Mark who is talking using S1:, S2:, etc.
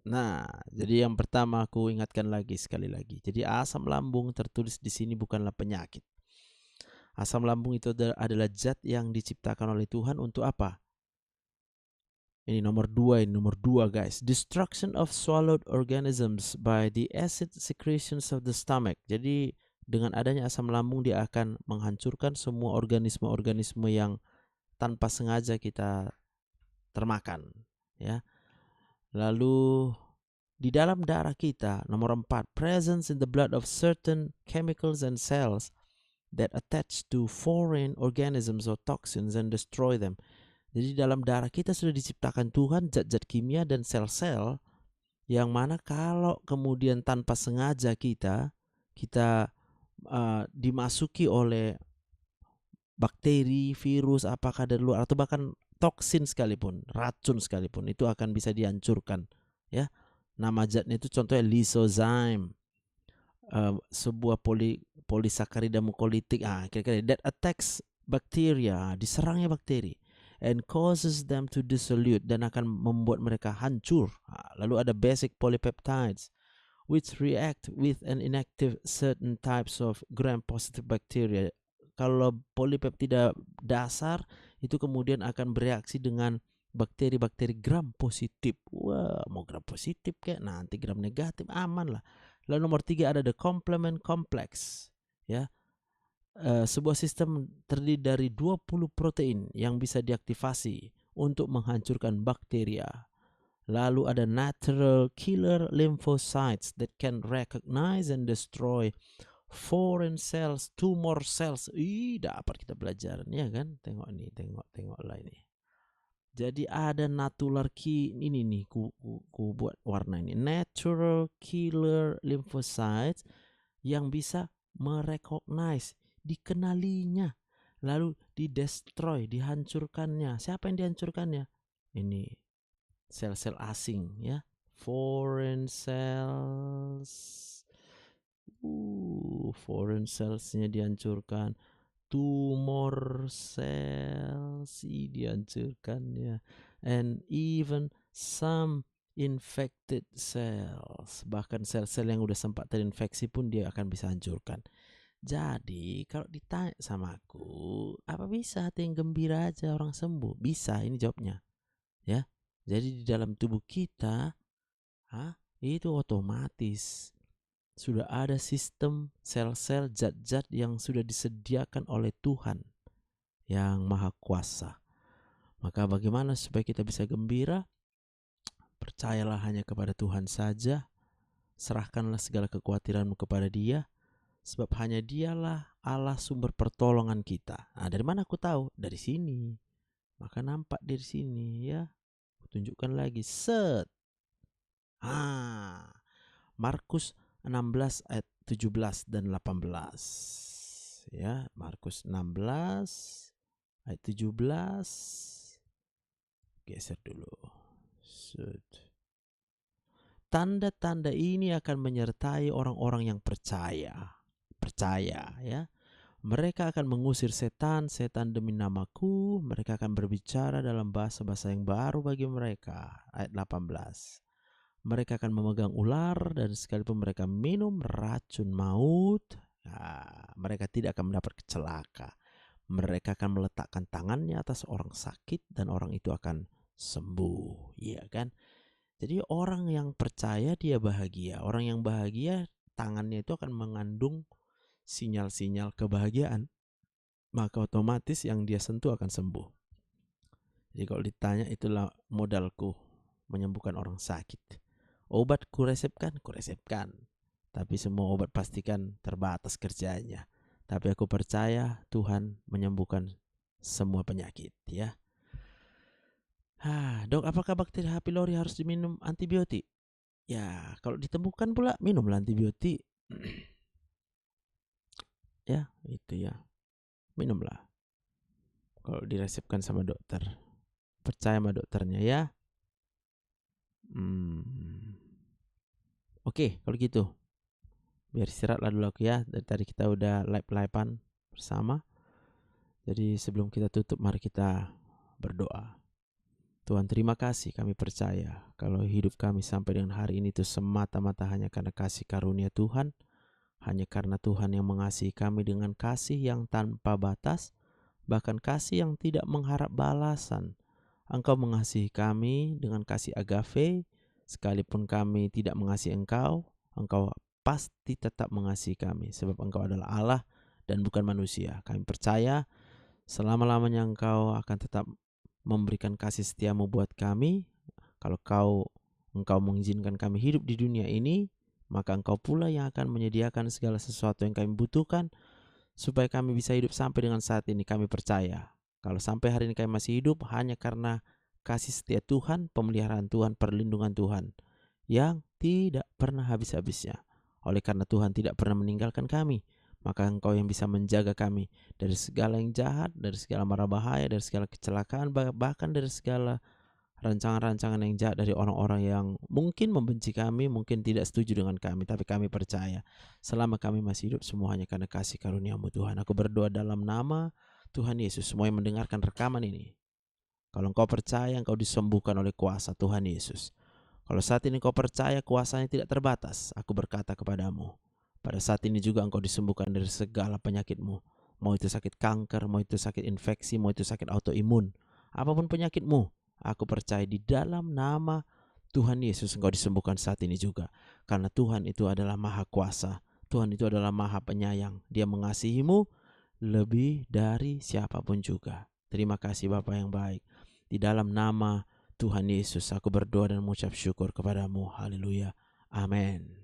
S1: Nah, jadi yang pertama aku ingatkan lagi sekali lagi. Jadi asam lambung tertulis di sini bukanlah penyakit. Asam lambung itu adalah zat yang diciptakan oleh Tuhan untuk apa? Ini nomor dua guys. Destruction of swallowed organisms by the acid secretions of the stomach. Jadi dengan adanya asam lambung dia akan menghancurkan semua organisme-organisme yang tanpa sengaja kita termakan, ya. Lalu di dalam darah kita, nomor 4, presence in the blood of certain chemicals and cells that attach to foreign organisms or toxins and destroy them. Jadi dalam darah kita sudah diciptakan Tuhan zat-zat kimia dan sel-sel yang mana kalau kemudian tanpa sengaja kita dimasuki oleh bakteri, virus, apakah dari luar atau bahkan toksin sekalipun, racun sekalipun, itu akan bisa dihancurkan, ya. Nama zatnya itu contohnya lysozyme, sebuah polisakarida mukolitik, kira-kira that attacks bacteria, diserangnya bakteri, and causes them to dissolute, dan akan membuat mereka hancur. Lalu ada basic polypeptides which react with and inactive certain types of gram-positive bacteria. Kalau polipeptida dasar itu kemudian akan bereaksi dengan bakteri-bakteri gram positif. Wah, mau gram positif kayak nanti gram negatif, aman lah. Lalu nomor 3 ada the complement complex, ya. Sebuah sistem terdiri dari 20 protein yang bisa diaktifasi untuk menghancurkan bakteria. Lalu ada natural killer lymphocytes that can recognize and destroy foreign cells, tumor cells. Dapat kita belajar ya kan? Tengok lah ini. Jadi ada natular ini nih, ku buat warna ini. Natural killer lymphocytes yang bisa merecognize, dikenalinya, lalu didestroy, dihancurkannya. Siapa yang dihancurkannya? Ini sel-sel asing, ya. Foreign cells. Foreign cellsnya dihancurkan. Tumor cells dihancurkan, ya. And even some infected cells, bahkan sel-sel yang udah sempat terinfeksi pun dia akan bisa hancurkan. Jadi kalau ditanya sama aku, apa bisa hati yang gembira aja orang sembuh? Bisa, ini jawabnya, ya. Jadi di dalam tubuh kita itu otomatis sudah ada sistem sel-sel zat-zat yang sudah disediakan oleh Tuhan yang Maha Kuasa. Maka bagaimana supaya kita bisa gembira? Percayalah hanya kepada Tuhan saja. Serahkanlah segala kekhawatiranmu kepada Dia, sebab hanya Dialah Allah sumber pertolongan kita. Dari mana aku tahu? Dari sini. Maka nampak dari sini, ya. Aku tunjukkan lagi. Markus 16 ayat 17 dan 18. Ya, Markus 16 ayat 17. Geser dulu. Tanda-tanda ini akan menyertai orang-orang yang percaya. Percaya, ya. Mereka akan mengusir setan demi namaku. Mereka akan berbicara dalam bahasa-bahasa yang baru bagi mereka. Ayat 18. Mereka akan memegang ular, dan sekalipun mereka minum racun maut, mereka tidak akan mendapat celaka. Mereka akan meletakkan tangannya atas orang sakit dan orang itu akan sembuh, iya kan? Jadi orang yang percaya dia bahagia. Orang yang bahagia tangannya itu akan mengandung sinyal-sinyal kebahagiaan. Maka otomatis yang dia sentuh akan sembuh. Jadi kalau ditanya, itulah modalku menyembuhkan orang sakit. Obat kuresepkan. Tapi semua obat pastikan terbatas kerjanya. Tapi aku percaya Tuhan menyembuhkan semua penyakit, ya. Dok, apakah bakteri H. pylori harus diminum antibiotik? Ya, kalau ditemukan pula minumlah antibiotik. Ya, itu ya. Minumlah. Kalau diresepkan sama dokter. Percaya sama dokternya, ya. Oke, kalau gitu. Biar istirahatlah dulu aku, ya. Dari tadi kita udah live-livean bersama. Jadi sebelum kita tutup, mari kita berdoa. Tuhan, terima kasih, kami percaya kalau hidup kami sampai dengan hari ini itu semata-mata hanya karena kasih karunia Tuhan, hanya karena Tuhan yang mengasihi kami dengan kasih yang tanpa batas, bahkan kasih yang tidak mengharap balasan. Engkau mengasihi kami dengan kasih agape, sekalipun kami tidak mengasihi Engkau, Engkau pasti tetap mengasihi kami, sebab Engkau adalah Allah dan bukan manusia. Kami percaya selama-lamanya Engkau akan tetap memberikan kasih setiamu buat kami. Kalau Engkau mengizinkan kami hidup di dunia ini, maka Engkau pula yang akan menyediakan segala sesuatu yang kami butuhkan supaya kami bisa hidup sampai dengan saat ini. Kami percaya kalau sampai hari ini kami masih hidup hanya karena kasih setia Tuhan, pemeliharaan Tuhan, perlindungan Tuhan yang tidak pernah habis-habisnya. Oleh karena Tuhan tidak pernah meninggalkan kami, maka Engkau yang bisa menjaga kami dari segala yang jahat, dari segala mara bahaya, dari segala kecelakaan, bahkan dari segala rancangan-rancangan yang jahat dari orang-orang yang mungkin membenci kami, mungkin tidak setuju dengan kami. Tapi kami percaya selama kami masih hidup semuanya karena kasih karunia-Mu Tuhan. Aku berdoa dalam nama Tuhan Yesus. Semua yang mendengarkan rekaman ini, kalau engkau percaya, engkau disembuhkan oleh kuasa Tuhan Yesus. Kalau saat ini engkau percaya kuasanya tidak terbatas, aku berkata kepadamu, pada saat ini juga engkau disembuhkan dari segala penyakitmu. Mau itu sakit kanker, mau itu sakit infeksi, mau itu sakit autoimun, apapun penyakitmu, aku percaya di dalam nama Tuhan Yesus engkau disembuhkan saat ini juga. Karena Tuhan itu adalah maha kuasa, Tuhan itu adalah maha penyayang. Dia mengasihimu lebih dari siapapun juga. Terima kasih Bapa yang baik. Di dalam nama Tuhan Yesus aku berdoa dan mengucap syukur kepadamu. Haleluya. Amin.